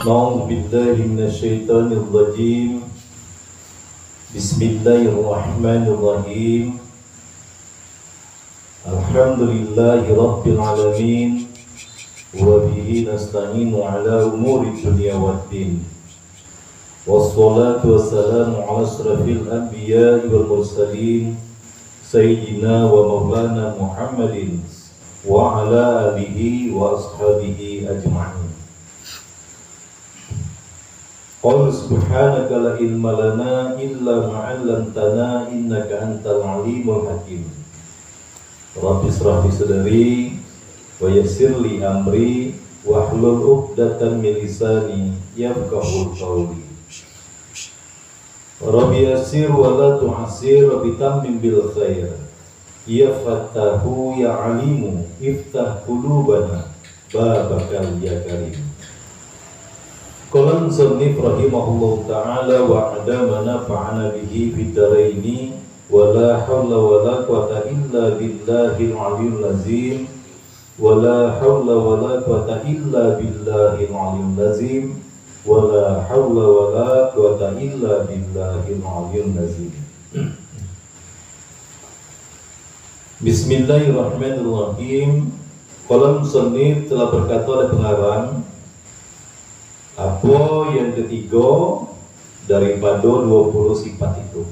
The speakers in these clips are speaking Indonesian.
A'udzu billahi minasyaitonir rajim. Bismillahirrahmanirrahim. Alhamdulillahi rabbil alamin. Wa bihi nasta'inu ala umuri dunya waddin. Wassalatu wassalamu ala asrafil anbiya'i wal mursalin sayyidina wa maulana Muhammadin wa ala alihi wa ashabihi ajma'in. Qul subhanaka la ilma lana illa ma 'allamtana innaka antal alimul hakim. Rabbi shrah li sadri wa yassir li amri wahlul 'uqdatam min lisani yafqahu qawli. Rabbi yassir wa la tu'assir wa bitammim bil khair. Ya Fattahu ya Alimu iftah qulubana babakal ya karim. Qala musannif rahimahullahu ta'ala wa adama nafa'ana bihi fid dharaini wa la hawla wa la quwwata illa billahil aliyyil azim wa la hawla wa la quwwata illa billahil aliyyil azim wa la hawla wa la quwwata illa billahil aliyyil azim. Bismillahirrahmanirrahim. Qala musannif telah berkata oleh pengarang apa yang ketiga daripada 20 sifat itu?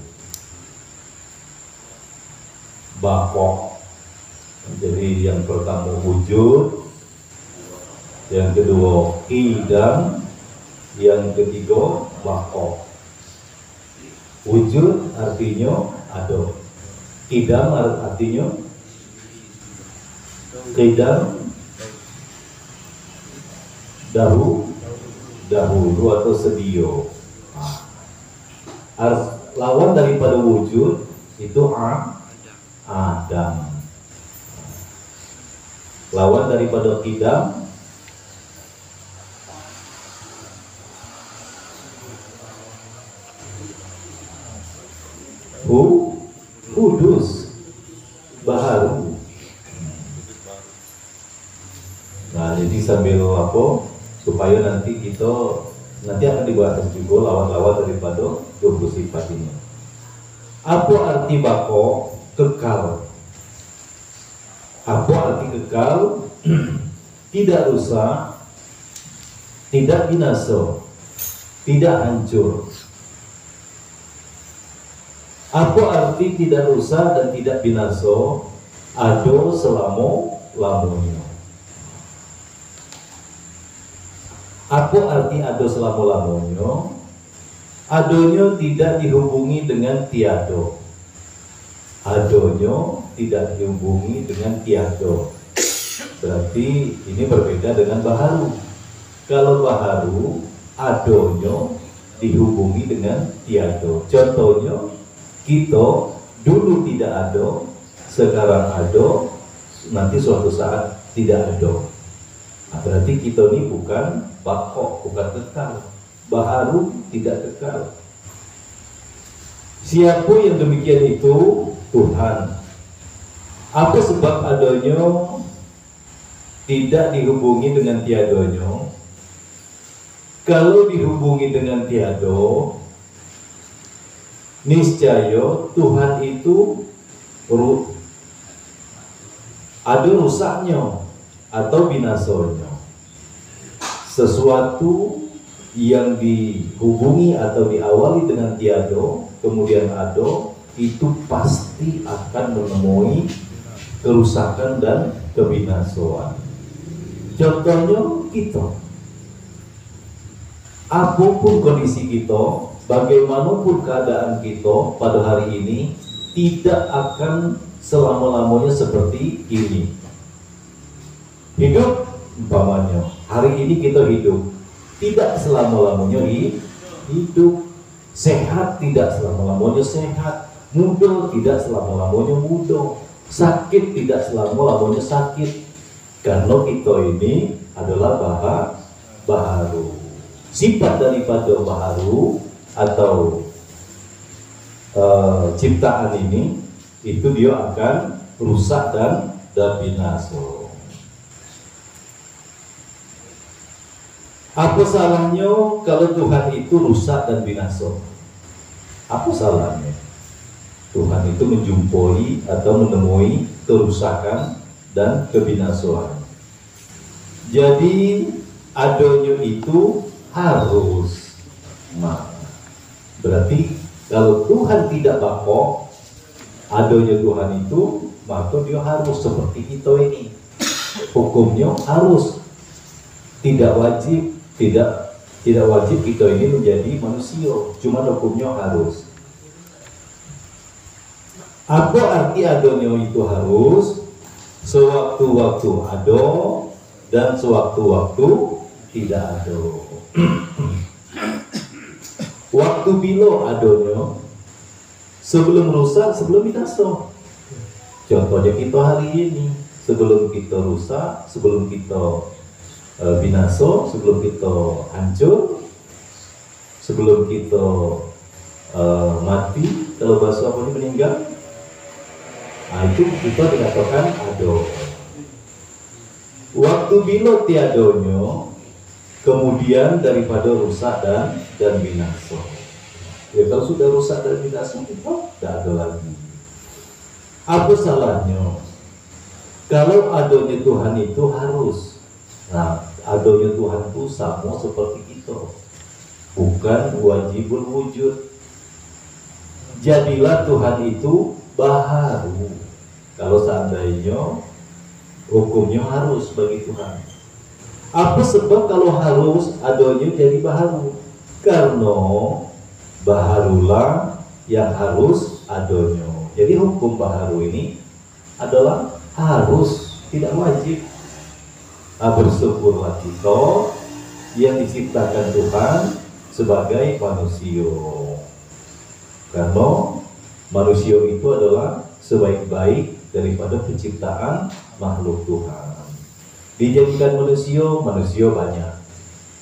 Baqa. Jadi yang pertama wujud, yang kedua qidam, yang ketiga baqa. Wujud artinya ada. Qidam artinya dahulu atau sedio. Lawan daripada wujud itu Adam. Lawan daripada qidam hudus, baharu. Nah, jadi sambil apa? Supaya nanti akan dibahas juga lawan-lawan daripada 20 sifat ini. Apa arti baqa? Kekal. Apa arti kekal? Tidak rusak, tidak binasa, tidak hancur. Apa arti tidak rusak dan tidak binasa? Ada selama-lamanya. Apa arti ada selama-lamanya? Adanya tidak dihubungi dengan tiada. Adanya tidak dihubungi dengan tiada. Berarti ini berbeda dengan baharu. Kalau baharu, adanya dihubungi dengan tiada. Contohnya, kita dulu tidak ada, sekarang ada, nanti suatu saat tidak ada. Nah, berarti kita ini bukan baqa, bukan kekal. Baharu tidak kekal. Siapa yang demikian itu? Tuhan. Apa sebab adanya tidak dihubungi dengan tiadanya? Kalau dihubungi dengan tiada, niscaya Tuhan itu ada rusaknya atau binasanya. Sesuatu yang dihubungi atau diawali dengan tiada kemudian ada, itu pasti akan menemui kerusakan dan kebinasaan. Contohnya kita, apapun kondisi kita, bagaimanapun keadaan kita pada hari ini, tidak akan selama-lamanya seperti ini. Hidup umpamanya, hari ini kita hidup, tidak selama-lamanya hidup. Sehat tidak selama-lamanya sehat. Muda tidak selama-lamanya muda. Sakit tidak selama-lamanya sakit. Karena kita ini adalah baharu. Sifat daripada baharu atau ciptaan ini, itu dia akan rusak dan binasa. Apa salahnya kalau Tuhan itu rusak dan binasa? Apa salahnya? Tuhan itu menjumpai atau menemui kerusakan dan kebinasaan. Jadi adanya itu harus. Nah, berarti kalau Tuhan tidak bako, adanya Tuhan itu, maka dia harus seperti kita ini. Hukumnya harus. Tidak wajib, tidak wajib kita ini menjadi manusia, cuma hukumnya harus. Apa arti adanya itu harus? Sewaktu-waktu ada dan sewaktu-waktu tidak ada. Waktu bila adanya, sebelum rusak, sebelum binasa. Contohnya kita hari ini, sebelum kita rusak, sebelum kita binasa, sebelum kita hancur, sebelum kita mati, kalau bahasa apa ini meninggal, nah itu kita dikatakan ada. Waktu bila tiadanya, kemudian daripada rusak dan binasa. Ya kalau sudah rusak dan binasa, kita tidak ada lagi. Apa salahnya? Kalau adanya Tuhan itu harus. Nah, adanya Tuhan itu sama seperti kita, bukan wajibul wujud. Jadilah Tuhan itu baharu. Kalau seandainya hukumnya harus bagi Tuhan. Apa sebab kalau harus adanya jadi baharu? Karena baharulah yang harus adanya. Jadi hukum baharu ini adalah harus, tidak wajib. Bersyukurlah kita yang diciptakan Tuhan sebagai manusia, karena manusia itu adalah sebaik-baik daripada penciptaan makhluk Tuhan. Dijadikan manusia banyak.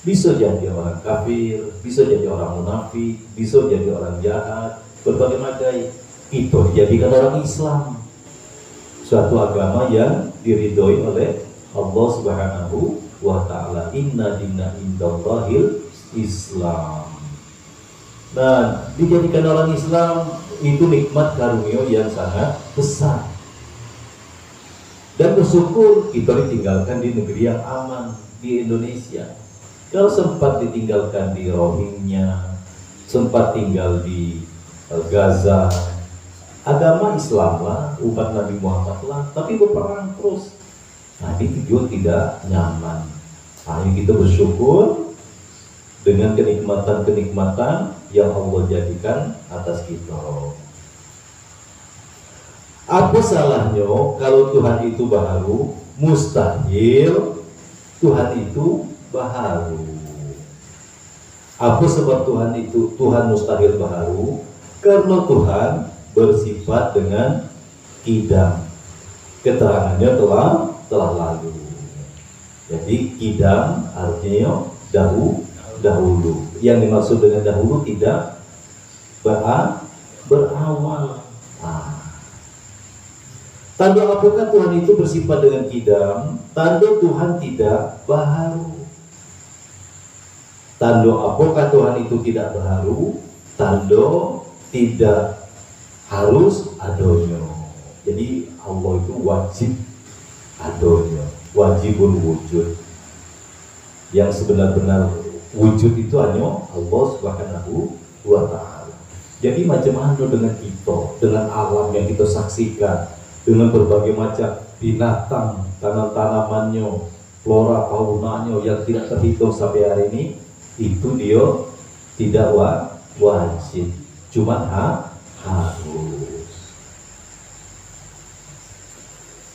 Bisa jadi orang kafir, bisa jadi orang munafik, bisa jadi orang jahat, berbagai macam. Itu dijadikan orang Islam, suatu agama yang diridhoi oleh Allah Subhanahu wa ta'ala. Inna dinna indallahil Islam. Nah, dijadikan orang Islam itu nikmat karunia yang sangat besar. Dan bersyukur kita ditinggalkan di negeri yang aman, di Indonesia. Kalau sempat ditinggalkan di Rohingya, sempat tinggal di Gaza, agama Islam lah, umat Nabi Muhammad lah, tapi berperang terus. Nah, itu juga tidak nyaman. Nah, ini kita bersyukur dengan kenikmatan-kenikmatan yang Allah jadikan atas kita. Apa salahnya kalau Tuhan itu baharu? Mustahil Tuhan itu baharu. Apa sebab Tuhan mustahil baharu? Karena Tuhan bersifat dengan qidam. Keterangannya telah lalu. Jadi qidam artinya dahulu. Yang dimaksud dengan dahulu tidak berawal. Tanda apakah Tuhan itu bersifat dengan qidam? Tanda Tuhan tidak baharu. Tanda apakah Tuhan itu tidak baharu? Tanda tidak harus adanya. Jadi Allah itu wajib adanya, wajibul wujud. Yang sebenar-benar wujud itu hanya Allah Subhanahu wa ta'ala. Jadi macam mana dengan kita, dengan alam yang kita saksikan, dengan berbagai macam binatang, tanam-tanamannya, flora faunanya yang tidak terhitung sampai hari ini, itu dia tidak wajib, cuma harus.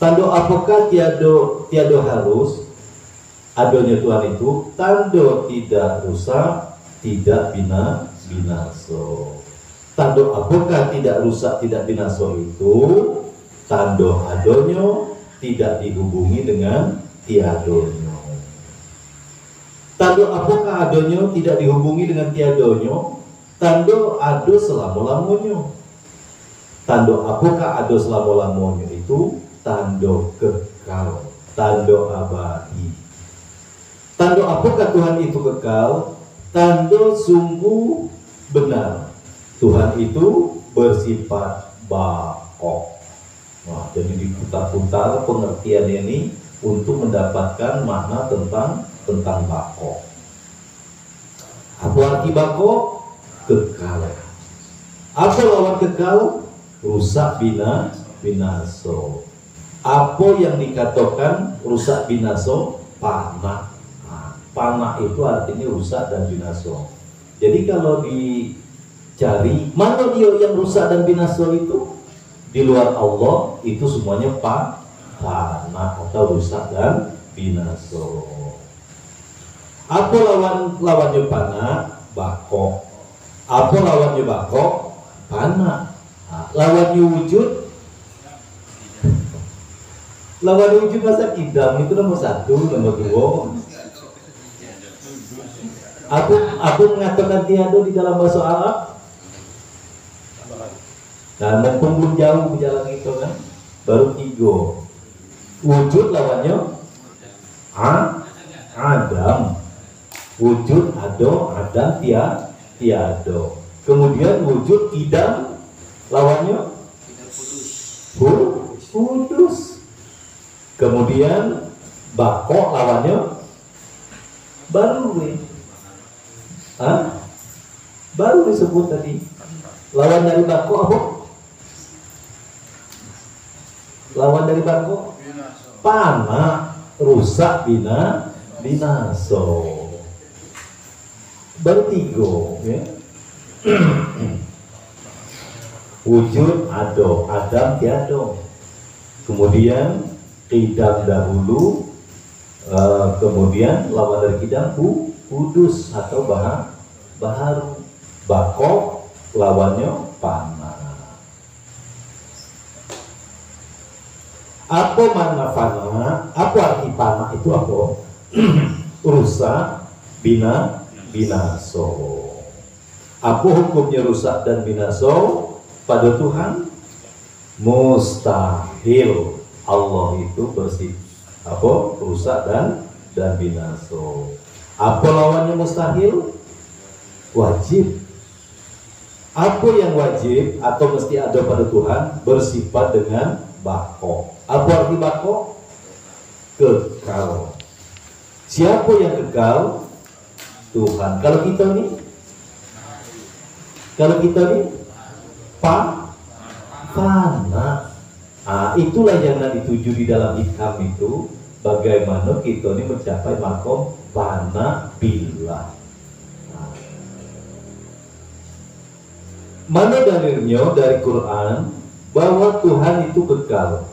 Tanda apakah tiada harus adanya Tuhan itu? Tanda tidak rusak, tidak binasa. Tanda apakah tidak rusak, tidak binasa itu? Tanda adanya tidak dihubungi dengan tiadanya. Tanda apakah adanya tidak dihubungi dengan tiadanya? Tanda ada selama-lamanya. Tanda apakah ada selama-lamanya itu? Tanda kekal, tanda abadi. Tanda Tando apakah Tuhan itu kekal? Tando sungguh benar Tuhan itu bersifat baqo. Nah, jadi diputar-putar pengertian ini untuk mendapatkan makna tentang baqo. Apa arti baqo? Kekal. Apa lawan kekal? Rusak binaso. Apa yang dikatakan rusak binaso? Panah. Panah itu artinya rusak dan binaso. Jadi kalau dicari mana dia yang rusak dan binaso itu, di luar Allah itu semuanya panah atau rusak dan binaso. Apa lawannya panah? Baqo. Apa lawannya baqo? Panah. Lawannya wujud. Lawan wujud masa idam itu nomor 1, nomor 2. Aku mengatakan tiada di dalam bahasa Arab. Nah, mumpung belum jauh berjalan itu kan, baru 3. Wujud lawannya Adam. Wujud Adam tiado. Kemudian wujud idam lawannya Kudus. Kemudian baqo lawannya baru baru disebut tadi. Lawan dari baqo apa? Lawan dari baqo panah, rusak, binaso. Baru 3 ya. Wujud Adam tiado. Kemudian Qidam dahulu, kemudian lawan dari Qidam Kudus atau baharu. Baqo lawannya panah. Apa makna panah? Apa arti panah itu apa? Rusak, binaso. Apa hukumnya rusak dan binaso pada Tuhan? Mustahil. Allah itu bersih rusak dan binaso. Apa lawannya mustahil? Wajib. Apa yang wajib atau mesti ada pada Tuhan bersifat dengan baqo. Apa arti baqo? Kekal. Siapa yang kekal? Tuhan. Kalau kita nih fana. Itulah yang dituju di dalam hikam itu, bagaimana kita ini mencapai makom fana billah. Mana dalilnya dari Quran bahwa Tuhan itu kekal.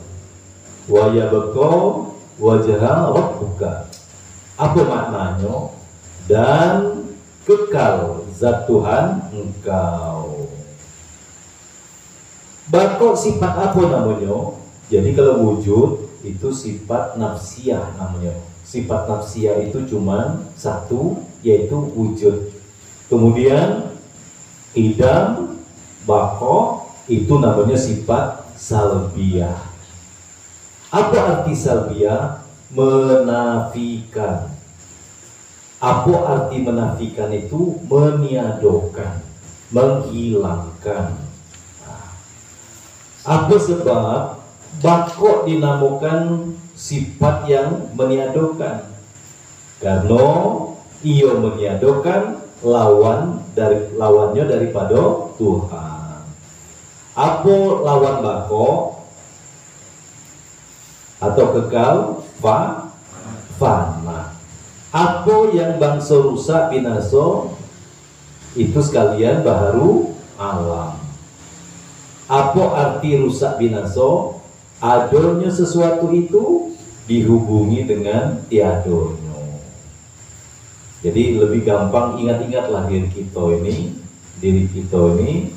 Wa yabqa wajha rabbuka. Apa maknanya? Dan kekal zat Tuhan engkau. Baqo sifat apa namanya? Jadi kalau wujud itu sifat nafsiyah namanya. Sifat nafsiyah itu cuma 1, yaitu wujud. Kemudian idam, baqo itu namanya sifat salbiyah. Apa arti salbiyah? Menafikan. Apa arti menafikan itu? Meniadakan, menghilangkan. Apa sebab baqo dinamakan sifat yang meniadakan? Karena ia meniadakan lawannya daripada Tuhan. Apa lawan baqo atau kekal? Fana. Apa yang bangsa rusak binaso itu sekalian baharu alam. Apa arti rusak binaso? Adanya sesuatu itu dihubungi dengan tiadonya. Jadi lebih gampang ingat-ingatlah diri kita ini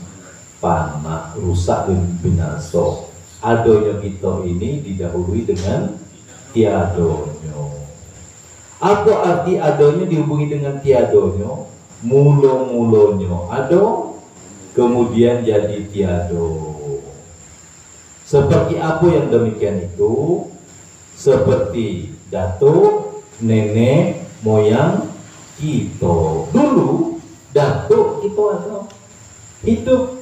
fana, rusak dan binaso. Adanya kita ini didahului dengan tiadonya. Apa arti adanya dihubungi dengan tiadonya? Mulo-mulonya ada, kemudian jadi tiado. Seperti apa yang demikian itu? Seperti datuk, nenek, moyang kita. Dulu datuk kita ada hidup,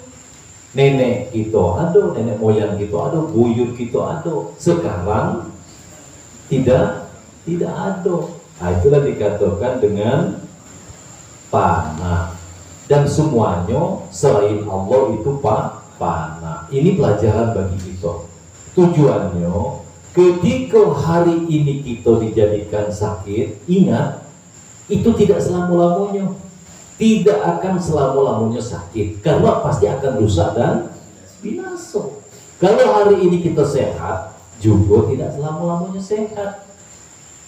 nenek kita ada, nenek moyang kita ada, buyut kita ada. Sekarang tidak ada. Nah, itulah dikatakan dengan panah. Dan semuanya selain Allah itu panah. Ini pelajaran bagi kita. Tujuannya, ketika hari ini kita dijadikan sakit, ingat, itu tidak selama-lamanya. Tidak akan selama-lamanya sakit. Karena pasti akan rusak dan binasa. Kalau hari ini kita sehat, juga tidak selama-lamanya sehat.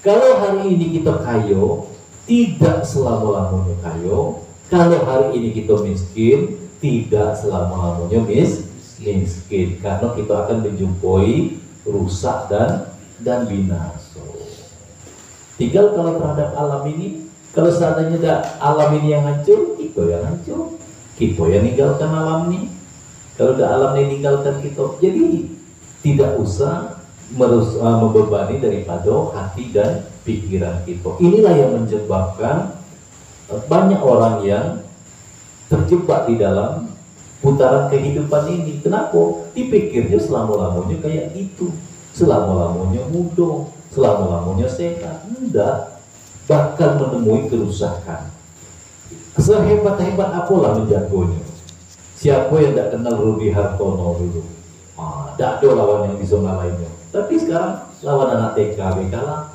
Kalau hari ini kita kaya, tidak selama-lamanya kaya. Kalau hari ini kita miskin, tidak selama-lamanya miskin. Karena kita akan menjumpai rusak dan binasa. Tinggal kalau terhadap alam ini, kalau seandainya alam ini yang hancur, kita yang hancur. Kita yang ninggalkan alam ini. Kalau alam ini ninggalkan kita, jadi tidak usah membebani daripada hati dan pikiran kita. Inilah yang menyebabkan banyak orang yang terjebak di dalam putaran kehidupan ini. Kenapa? Dipikirnya selama-lamanya kayak itu, selama-lamanya mudah, selama-lamanya sehat. Enggak, bakal menemui kerusakan. Sehebat-hebat apalah menjaganya. Siapa yang tidak kenal Rudi Hartono dulu? Tidak ada lawan yang bisa ngalahinnya. Tapi sekarang lawan anak TK kalah.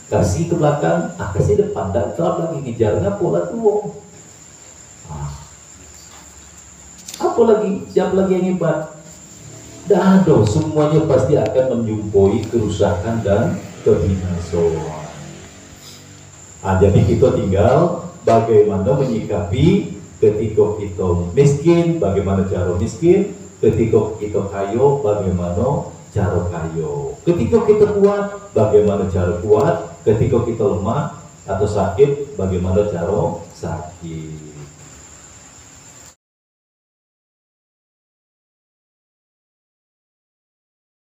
Kasih ke belakang, kasih depan, dan tetap lagi ngejarnya pola tua. Apa lagi? Siapa lagi yang hebat? Tidak ada, semuanya pasti akan menjumpai kerusakan dan kebinasaan. Jadi kita tinggal bagaimana menyikapi ketika kita miskin, bagaimana cara miskin, ketika kita kaya, bagaimana cara kaya. Ketika kita kuat, bagaimana cara kuat. Ketika kita lemah atau sakit, bagaimana cara sakit.